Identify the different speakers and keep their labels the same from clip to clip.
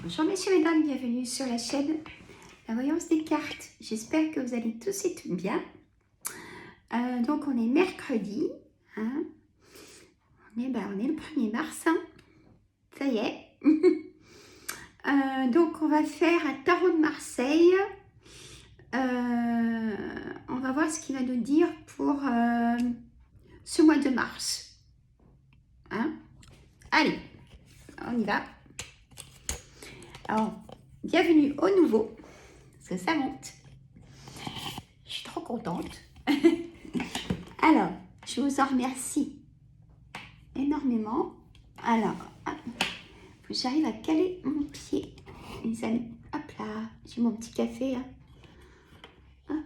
Speaker 1: Bonjour messieurs, mesdames, bienvenue sur la chaîne La Voyance des Cartes. J'espère que vous allez tous et toutes bien. Donc on est mercredi, hein. on est le 1er mars, hein. Ça y est. Donc on va faire un tarot de Marseille. On va voir ce qu'il va nous dire pour ce mois de mars. Hein. Allez, on y va. Alors, bienvenue au nouveau, parce que ça monte. Je suis trop contente. Alors, je vous en remercie énormément. Alors, faut que j'arrive à caler mon pied, les amis. Hop là, j'ai mon petit café. Hein. Hop,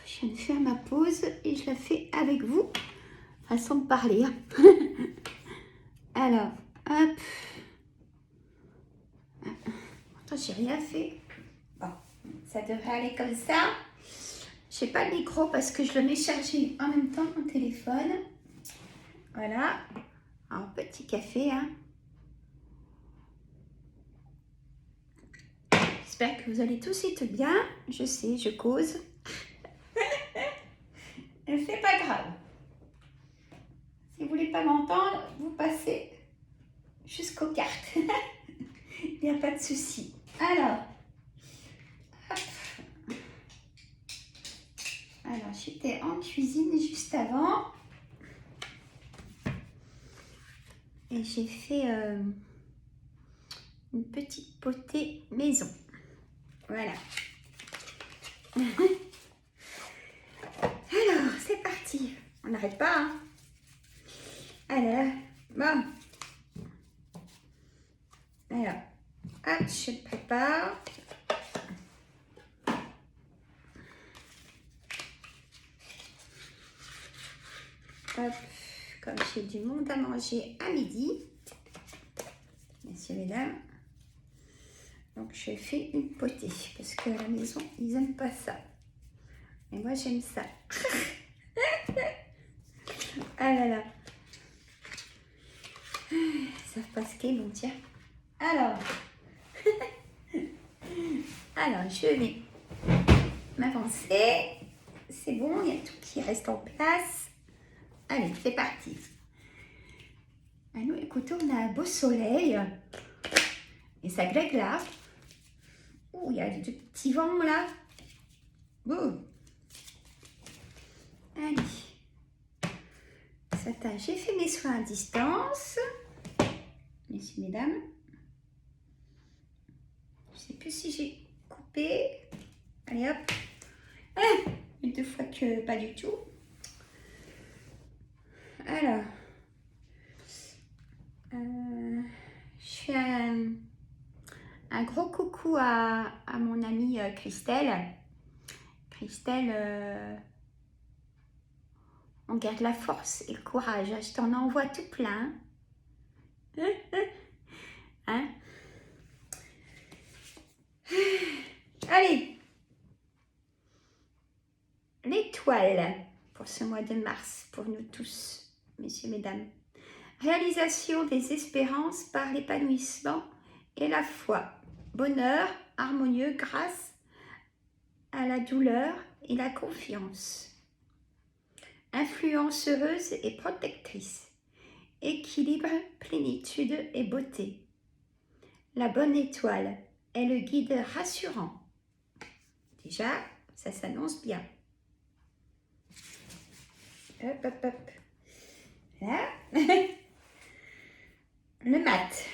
Speaker 1: je viens de faire ma pause et je la fais avec vous. Façon de parler. Hein. Alors, hop. Attends, j'ai rien fait. Bon, ça devrait aller comme ça. Je n'ai pas le micro parce que je le mets chargé en même temps mon téléphone. Voilà. Alors, petit café. Hein. J'espère que vous allez tous et toutes bien. Je sais, je cause. C'est pas grave. Si vous voulez pas m'entendre, vous passez jusqu'aux cartes. Il n'y a pas de souci. Alors, hop. Alors, j'étais en cuisine juste avant. Et j'ai fait une petite potée maison. Voilà. Alors, c'est parti. On n'arrête pas. Hein. Alors, bon. Alors, hop, je le prépare. Hop, comme j'ai du monde à manger à midi, messieurs, mesdames, donc je fais une potée parce que à la maison, ils n'aiment pas ça. Et moi, j'aime ça. Ah là là. Ils savent pas ce qu'est, bon tiens. Alors, je vais m'avancer. C'est bon, il y a tout qui reste en place. Allez, c'est parti. Ah, nous, écoutez, on a un beau soleil. Et ça glace là. Ouh, il y a du petit vent là. Ouh. Allez. J'ai fait mes soins à distance. Messieurs, mesdames. Je ne sais plus si j'ai coupé. Allez hop. Ah, une deux fois que pas du tout. Alors. Je fais un gros coucou à mon amie Christelle. Christelle, on garde la force et le courage. Je t'en envoie tout plein. Hein? Allez. L'étoile pour ce mois de mars, pour nous tous, messieurs, mesdames. Réalisation des espérances par l'épanouissement et la foi. Bonheur harmonieux grâce à la douleur et la confiance. Influence heureuse et protectrice. Équilibre, plénitude et beauté. La bonne étoile est le guide rassurant. Déjà, ça s'annonce bien. Hop, hop, hop. Là. Le mat.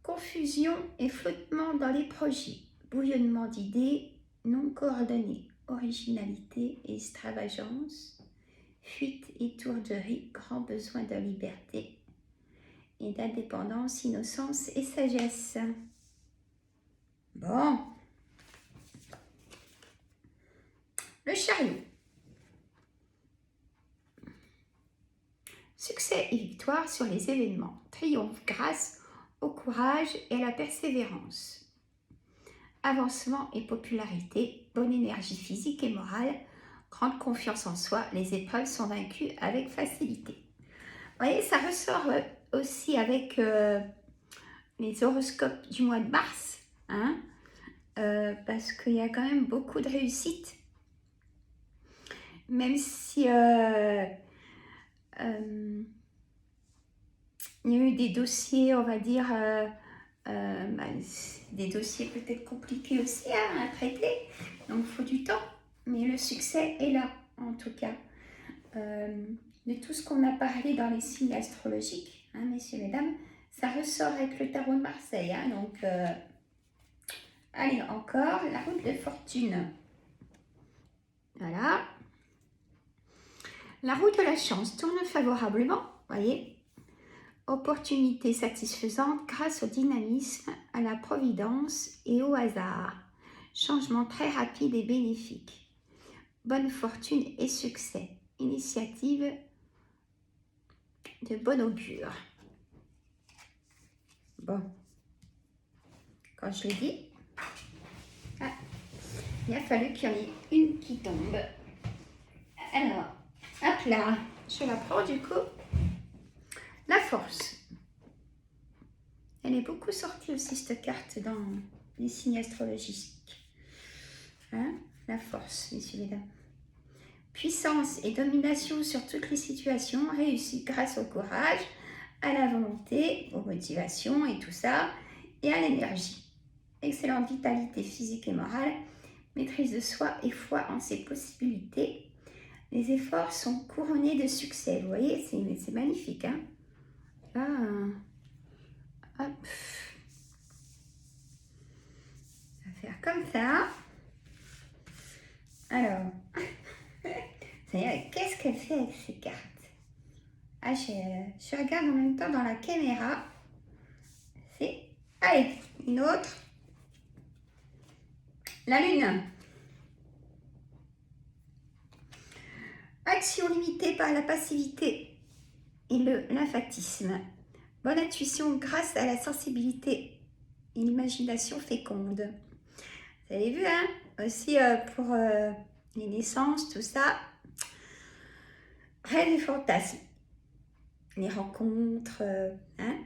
Speaker 1: Confusion et flottement dans les projets. Bouillonnement d'idées non coordonnées. Originalité et extravagance. Fuite, étourderie, grand besoin de liberté et d'indépendance, innocence et sagesse. Bon. Le chariot. Succès et victoire sur les événements. Triomphe grâce au courage et à la persévérance. Avancement et popularité. Bonne énergie physique et morale. Grande confiance en soi. Les épreuves sont vaincues avec facilité. Vous voyez, ça ressort aussi avec les horoscopes du mois de mars, hein, parce qu'il y a quand même beaucoup de réussite, même si il y a eu des dossiers, on va dire, des dossiers peut-être compliqués aussi, hein, à traiter, donc il faut du temps, mais le succès est là, en tout cas. De tout ce qu'on a parlé dans les signes astrologiques, hein, messieurs, mesdames, ça ressort avec le tarot de Marseille, hein, donc allez, encore la roue de fortune. Voilà. La roue de la chance tourne favorablement, voyez. Opportunité satisfaisante grâce au dynamisme, à la providence et au hasard. Changement très rapide et bénéfique. Bonne fortune et succès. Initiative de bon augure. Bon, quand je l'ai dit, il a fallu qu'il y en ait une qui tombe. Alors, hop là, je la prends du coup. La force. Elle est beaucoup sortie aussi, cette carte, dans les signes astrologiques. Hein? La force, messieurs, mesdames. Puissance et domination sur toutes les situations, réussite grâce au courage, à la volonté, aux motivations et tout ça, et à l'énergie. Excellente vitalité physique et morale, maîtrise de soi et foi en ses possibilités. Les efforts sont couronnés de succès. Vous voyez, c'est magnifique. Hein? Là, hop. On va faire comme ça. Alors, qu'est-ce qu'elle fait avec ces cartes? Ah, je regarde en même temps dans la caméra. Allez, une autre. La lune. Action limitée par la passivité et le lymphatisme. Bonne intuition grâce à la sensibilité et l'imagination féconde. Vous avez vu, hein? Aussi pour les naissances, tout ça. Rêves et fantasmes. Les rencontres, hein?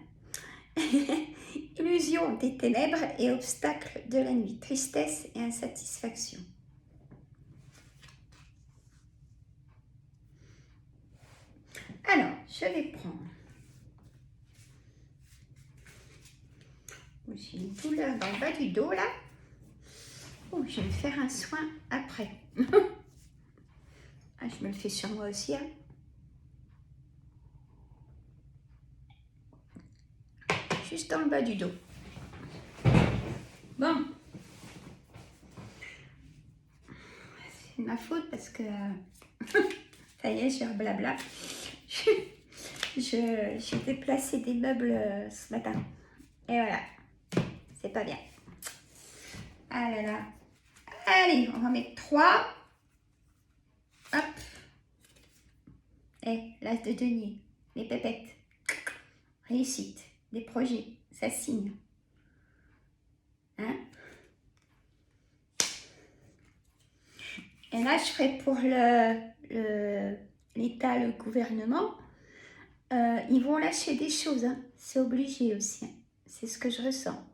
Speaker 1: Illusion des ténèbres et obstacles de la nuit. Tristesse et insatisfaction. Alors, je vais prendre. J'ai une douleur dans le bas du dos là. Oh, je vais me faire un soin après. Ah, je me le fais sur moi aussi. Hein. Juste dans le bas du dos. Bon. C'est ma faute parce que ça y est, j'ai un blabla. J'ai déplacé des meubles ce matin. Et voilà. C'est pas bien. Ah là là. Allez, on va mettre 3. Hop. Et l'as de denier. Les pépettes. Réussite. Des projets. Ça signe. Hein? Et là, je ferai pour l'État, le gouvernement. Ils vont lâcher des choses. Hein. C'est obligé aussi. Hein. C'est ce que je ressens.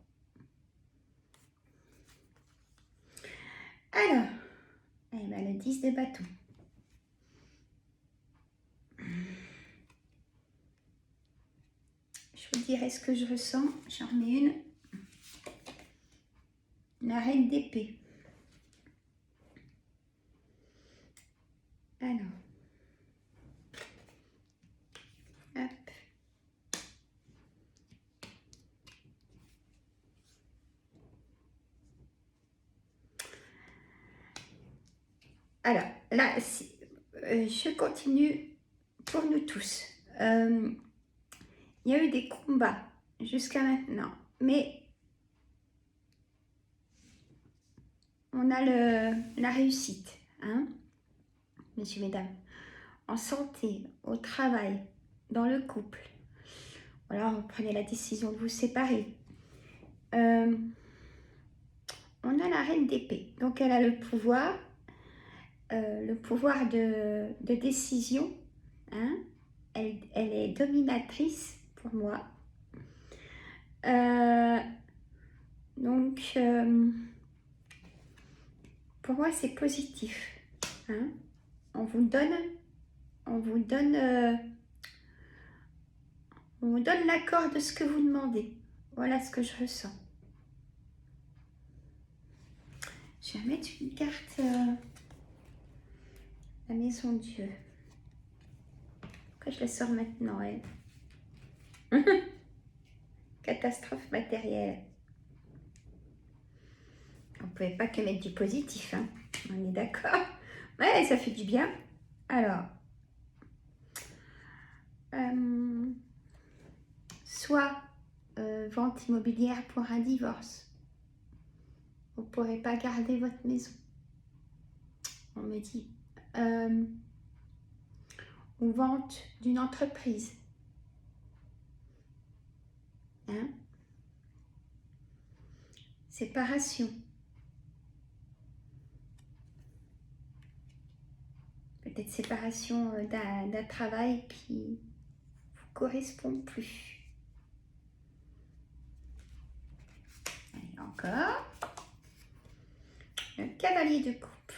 Speaker 1: Alors, eh ben, le 10 de bâton. Je vous dirai ce que je ressens. J'en remets une. La reine d'épée. Alors. Hop. Alors, là, je continue pour nous tous. Il y a eu des combats jusqu'à maintenant, mais on a la réussite, hein, messieurs, mesdames, en santé, au travail, dans le couple. Voilà, vous prenez la décision de vous séparer. On a la reine d'épée, donc elle a le pouvoir de décision, hein. Elle est dominatrice pour moi. Donc, pour moi, c'est positif. Hein. On vous donne l'accord de ce que vous demandez. Voilà ce que je ressens. Je vais mettre une carte, la maison Dieu. Pourquoi je la sors maintenant, elle? Catastrophe matérielle. On ne pouvait pas que mettre du positif, hein. On est d'accord? Ouais, ça fait du bien. Alors, soit vente immobilière pour un divorce. Vous ne pourrez pas garder votre maison. On me dit. Ou vente d'une entreprise. Hein? Séparation. Peut-être séparation d'un travail qui ne vous correspond plus. Allez, encore. Le cavalier de coupe.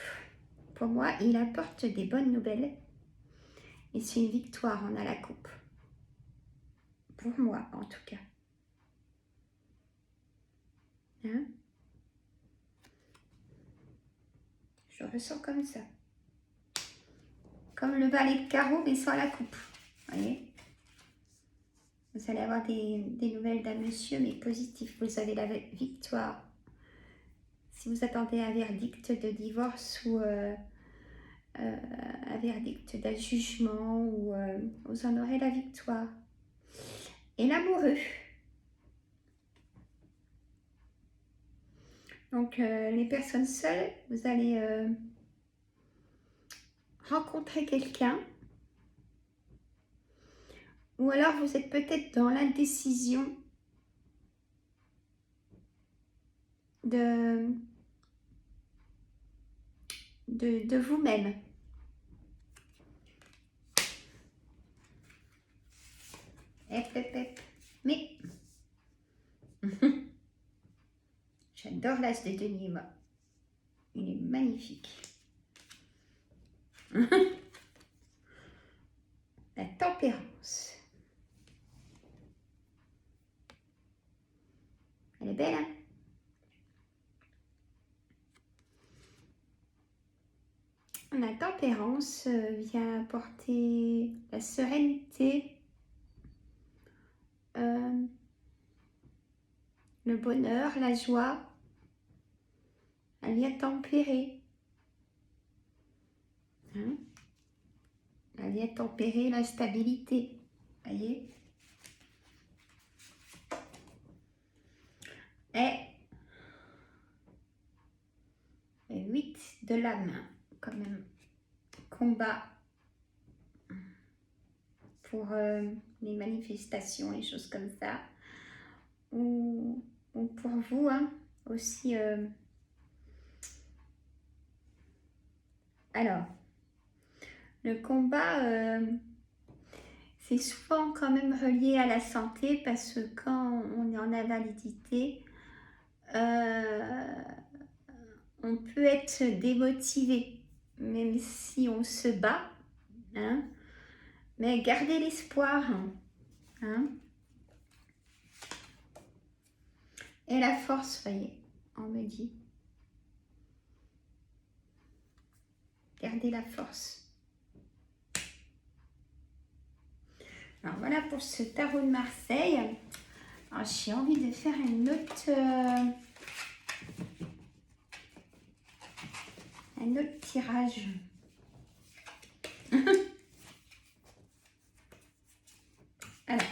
Speaker 1: Pour moi, il apporte des bonnes nouvelles. Et c'est une victoire, on a la coupe. Pour moi, en tout cas. Hein? Je ressens comme ça. Comme le valet de carreau, mais sans la coupe. Vous voyez? Vous allez avoir des nouvelles d'un monsieur, mais positif. Vous avez la victoire. Si vous attendez un verdict de divorce ou un verdict d'un jugement, ou vous en aurez la victoire. Et l'amoureux. Donc, les personnes seules, vous allez rencontrer quelqu'un. Ou alors, vous êtes peut-être dans l'indécision de vous-même. Mais, j'adore l'as de denier, moi. Il est magnifique. La tempérance. Elle est belle, hein? La tempérance vient apporter la sérénité, le bonheur, la joie. Elle vient tempérer. Hein? Elle vient tempérer la stabilité. Voyez? Et le 8 de la main, quand même. Combat pour les manifestations, les choses comme ça. Ou pour vous, hein, aussi. Alors, le combat, c'est souvent quand même relié à la santé, parce que quand on est en invalidité, on peut être démotivé, même si on se bat, hein, mais gardez l'espoir, hein. Et la force, voyez, on me dit. Gardez la force. Alors voilà pour ce tarot de Marseille. Alors j'ai envie de faire un autre tirage. Alors,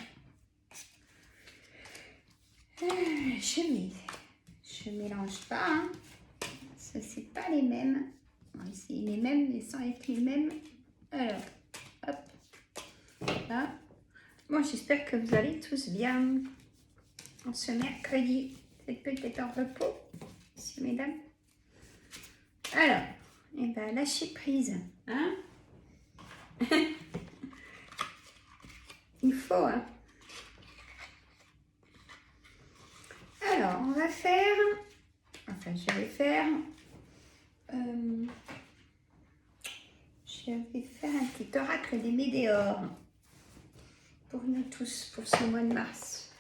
Speaker 1: je mélange pas, hein. Ça c'est pas les mêmes. C'est les mêmes, mais sans être les mêmes. Alors, hop, là. Moi, j'espère que vous allez tous bien en ce mercredi. Vous êtes peut-être en repos, messieurs, mesdames. Alors, eh ben, lâchez prise, hein. Il faut, hein. Alors, on va faire, enfin, je vais faire, un petit oracle des météores pour nous tous, pour ce mois de mars.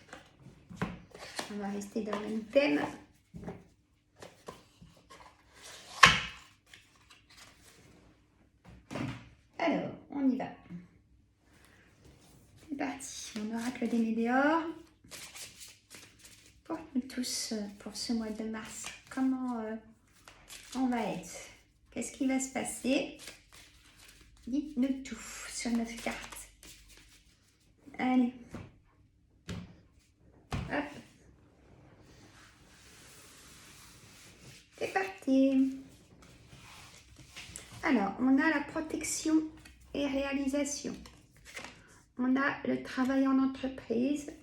Speaker 1: On va rester dans le même thème. Alors, on y va. C'est parti, mon oracle des météores. Pour nous tous, pour ce mois de mars, comment on va être? Qu'est-ce qui va se passer? Dites-nous tout sur 9 cartes. Allez. Hop. C'est parti. Alors, on a la protection et réalisation. On a le travail en entreprise.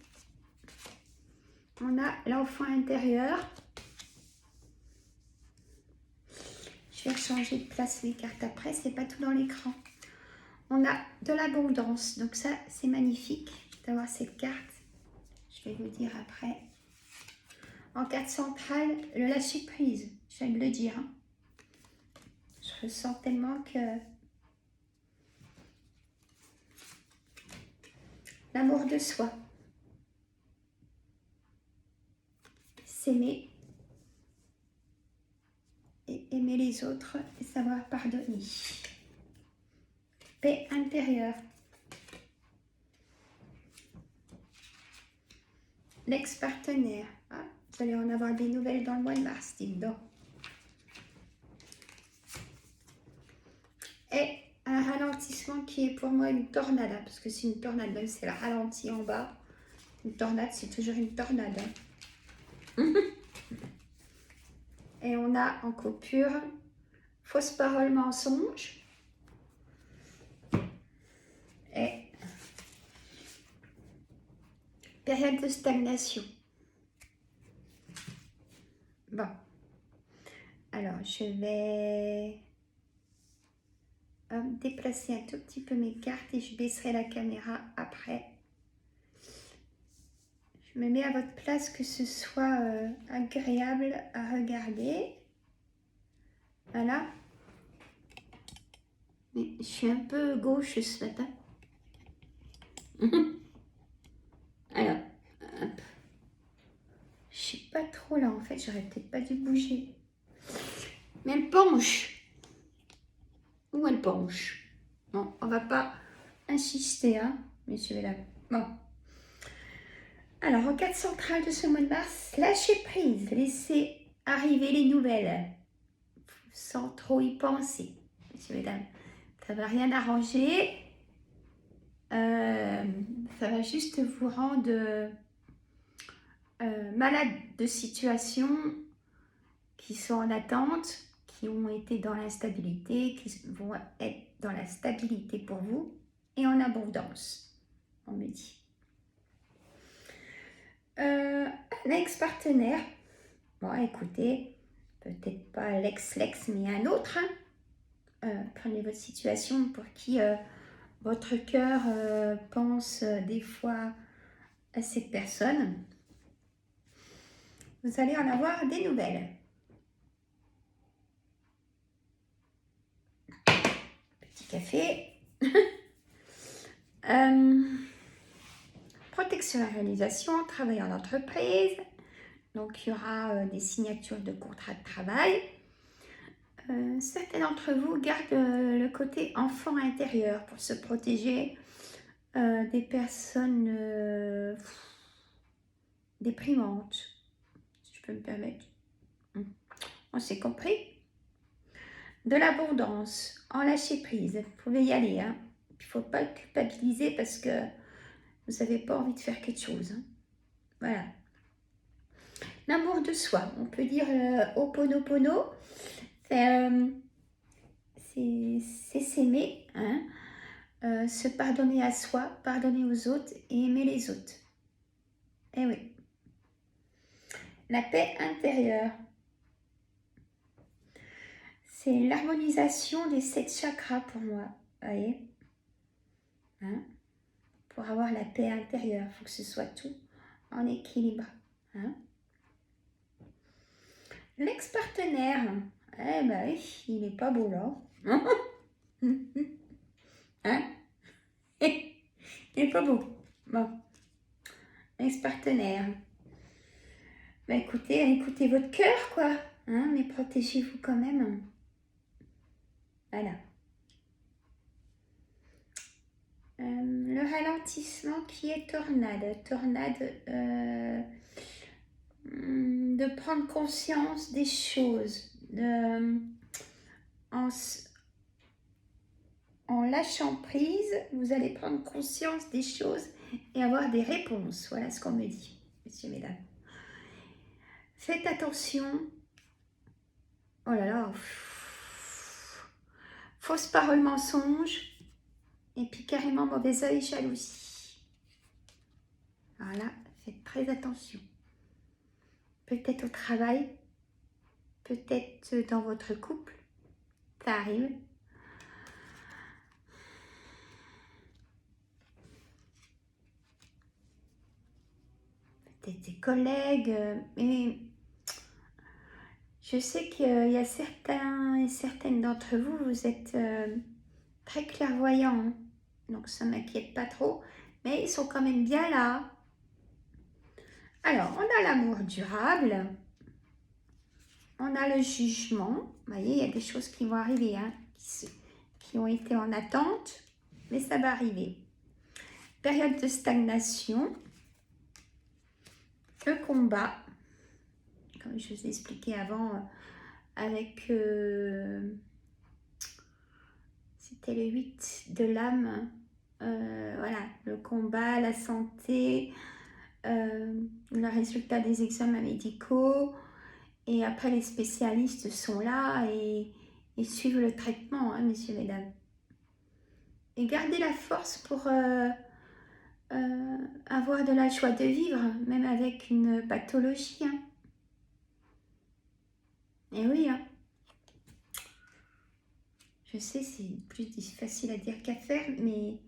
Speaker 1: On a l'enfant intérieur. Je vais changer de place les cartes après, c'est pas tout dans l'écran. On a de l'abondance, donc ça c'est magnifique d'avoir cette carte. Je vais vous dire après. En carte centrale, le lâcher prise, je viens de le dire. Hein. Je ressens tellement que l'amour de soi, s'aimer et aimer les autres et savoir pardonner. Paix intérieure. L'ex-partenaire. Ah, vous allez en avoir des nouvelles dans le mois de mars, dites donc. Et un ralentissement qui est pour moi une tornade, hein, parce que c'est une tornade, même si c'est le ralenti en bas. Une tornade, c'est toujours une tornade. Hein. Et on a en coupure, fausse parole, mensonge. Et période de stagnation. Bon. Alors, je vais déplacer un tout petit peu mes cartes et je baisserai la caméra après. Je me mets à votre place, que ce soit agréable à regarder. Voilà. Mais je suis un peu gauche ce matin. Alors, hop. Je sais pas trop là en fait, j'aurais peut-être pas dû bouger. Mais elle penche. Où elle penche? Bon, on va pas insister, hein, messieurs et dames. Bon. Alors, en carte centrale de ce mois de mars, lâcher prise, laisser arriver les nouvelles sans trop y penser, messieurs et dames. Ça va rien arranger. Ça va juste vous rendre malade de situations qui sont en attente, qui ont été dans l'instabilité, qui vont être dans la stabilité pour vous et en abondance, on me dit. L'ex-partenaire, bon écoutez, peut-être pas l'ex-lex mais un autre, hein. Prenez votre situation pour qui votre cœur pense des fois à cette personne. Vous allez en avoir des nouvelles. Petit café. Protection et réalisation, travail en entreprise. Donc, il y aura des signatures de contrats de travail. Certains d'entre vous gardent le côté enfant intérieur pour se protéger des personnes déprimantes, si je peux me permettre. On s'est compris? De l'abondance, en lâcher prise. Vous pouvez y aller. Hein. Il ne faut pas culpabiliser parce que vous n'avez pas envie de faire quelque chose. Hein. Voilà. L'amour de soi, on peut dire Ho'oponopono, c'est s'aimer, hein, se pardonner à soi, pardonner aux autres et aimer les autres. Eh oui. La paix intérieure, c'est l'harmonisation des 7 chakras pour moi, vous voyez, hein. Pour avoir la paix intérieure, il faut que ce soit tout en équilibre. Hein. L'ex-partenaire. Eh ben oui, il est pas beau là. Hein? Il est pas beau. Bon. Ex-partenaire. Ben écoutez votre cœur, quoi. Hein, mais protégez-vous quand même. Voilà. Le ralentissement qui est tornade. Tornade, de prendre conscience des choses. En lâchant prise, vous allez prendre conscience des choses et avoir des réponses. Voilà ce qu'on me dit, messieurs, mesdames. Faites attention. Oh là là. Fausse parole, mensonge. Et puis carrément mauvais œil, jalousie. Voilà, faites très attention. Peut-être au travail, peut-être dans votre couple. Ça arrive. Des collègues, mais je sais qu'il y a certains et certaines d'entre vous, vous êtes très clairvoyants, hein. Donc ça ne m'inquiète pas trop, mais ils sont quand même bien là. Alors, on a l'amour durable, on a le jugement, vous voyez, il y a des choses qui vont arriver, hein, qui ont été en attente, mais ça va arriver. Période de stagnation, le combat, comme je vous ai expliqué avant, avec, c'était le 8 de l'âme, voilà, le combat, la santé, le résultat des examens médicaux, et après les spécialistes sont là et suivent le traitement, hein, messieurs, mesdames. Et gardez la force pour avoir de la joie de vivre, même avec une pathologie, hein. Et oui, hein. Je sais, c'est plus facile à dire qu'à faire, mais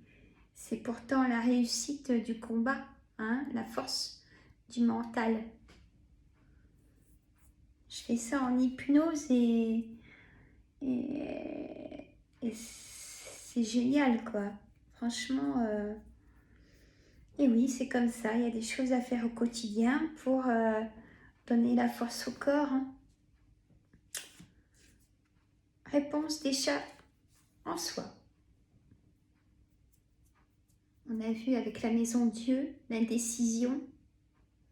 Speaker 1: c'est pourtant la réussite du combat, hein, la force du mental. Je fais ça en hypnose et c'est génial, quoi. Franchement, et oui, c'est comme ça. Il y a des choses à faire au quotidien pour donner la force au corps, hein. Réponse déjà en soi. On a vu avec la maison Dieu, l'indécision,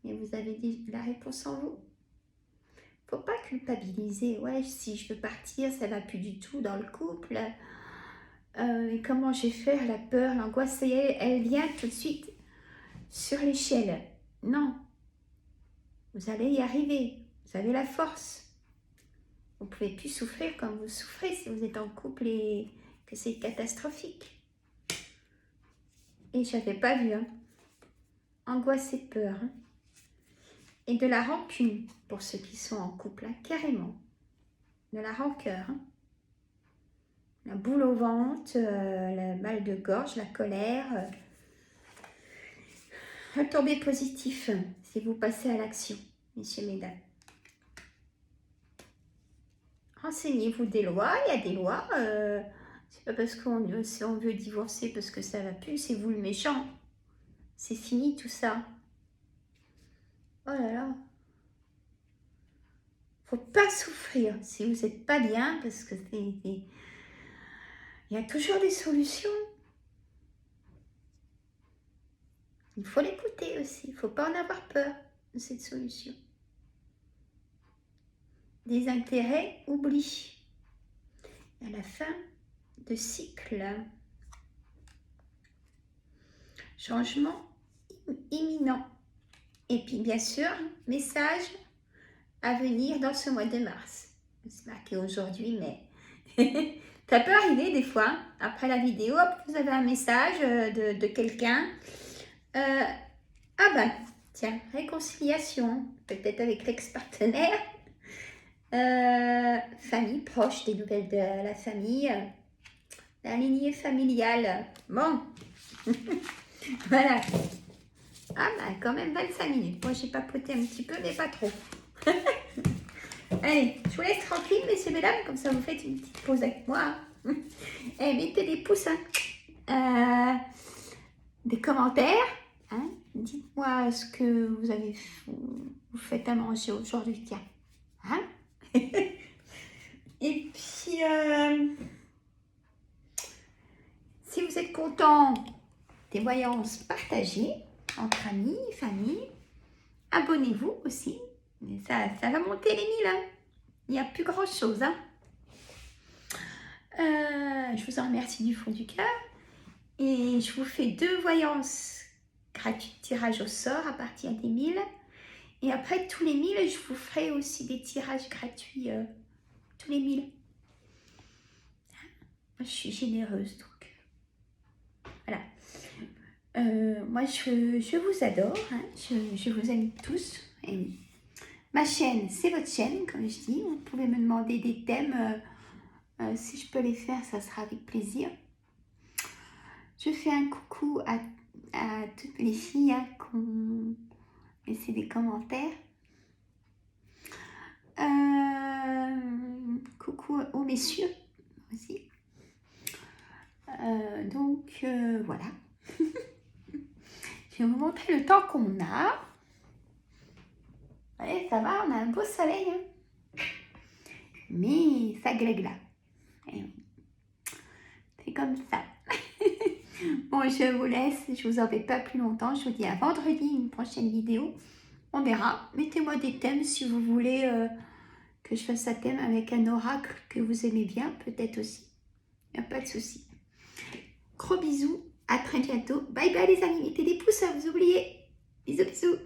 Speaker 1: et vous avez dit la réponse en vous. Faut pas culpabiliser. Ouais, si je veux partir, ça va plus du tout dans le couple. Et comment je vais faire? La peur, l'angoisse, elle vient tout de suite sur l'échelle. Non. Vous allez y arriver. Vous avez la force. Vous ne pouvez plus souffrir comme vous souffrez si vous êtes en couple et que c'est catastrophique. Et je n'avais pas vu, hein. Angoisse et peur, hein. Et de la rancune pour ceux qui sont en couple, hein, carrément. De la rancœur, hein. La boule au ventre, le mal de gorge, la colère. Retombez positif si vous passez à l'action, messieurs, mesdames. Renseignez-vous des lois, il y a des lois. C'est pas parce qu'on veut divorcer parce que ça va plus, c'est vous le méchant. C'est fini tout ça. Oh là là. Faut pas souffrir si vous n'êtes pas bien parce que il y a toujours des solutions. Il faut l'écouter aussi. Il ne faut pas en avoir peur de cette solution. Des intérêts, oubli. À la fin de cycle. Changement imminent. Et puis bien sûr, message à venir dans ce mois de mars. C'est marqué aujourd'hui, mais ça peut arriver des fois. Après la vidéo, hop, vous avez un message de quelqu'un. Ah ben, tiens, réconciliation, peut-être avec l'ex-partenaire. Famille proche, des nouvelles de la famille. La lignée familiale. Bon. Voilà. Ah bah quand même 25 minutes. Moi j'ai papoté un petit peu mais pas trop. Allez, je vous laisse tranquille, messieurs, mesdames, comme ça vous faites une petite pause avec moi. Et mettez des pouces, hein. Des commentaires. Hein. Dites-moi ce que vous faites à manger aujourd'hui, tiens. Hein. Et puis, si vous êtes content des voyances partagées entre amis, famille, abonnez-vous aussi. Ça va monter les 1000. Hein. Il n'y a plus grand-chose. Hein. Je vous en remercie du fond du cœur. Et je vous fais 2 voyances gratuites, tirage au sort à partir des 1000. Et après, tous les 1000, je vous ferai aussi des tirages gratuits tous les 1000. Moi, je suis généreuse, donc voilà. Moi, je vous adore. Hein. Je vous aime tous. Et ma chaîne, c'est votre chaîne, comme je dis. Vous pouvez me demander des thèmes. Si je peux les faire, ça sera avec plaisir. Je fais un coucou à toutes les filles qui ont laissé des commentaires. Coucou aux messieurs aussi. Donc voilà. Je vais vous montrer le temps qu'on a. Ouais, ça va, on a un beau soleil. Hein. Mais ça glègue là. C'est comme ça. Bon, je vous laisse. Je vous embête pas plus longtemps. Je vous dis à vendredi, une prochaine vidéo. On verra. Mettez-moi des thèmes si vous voulez que je fasse un thème avec un oracle que vous aimez bien. Peut-être aussi. Il n'y a pas de souci. Gros bisous. À très bientôt. Bye bye les amis. Mettez des pouces, vous oubliez. Bisous, bisous.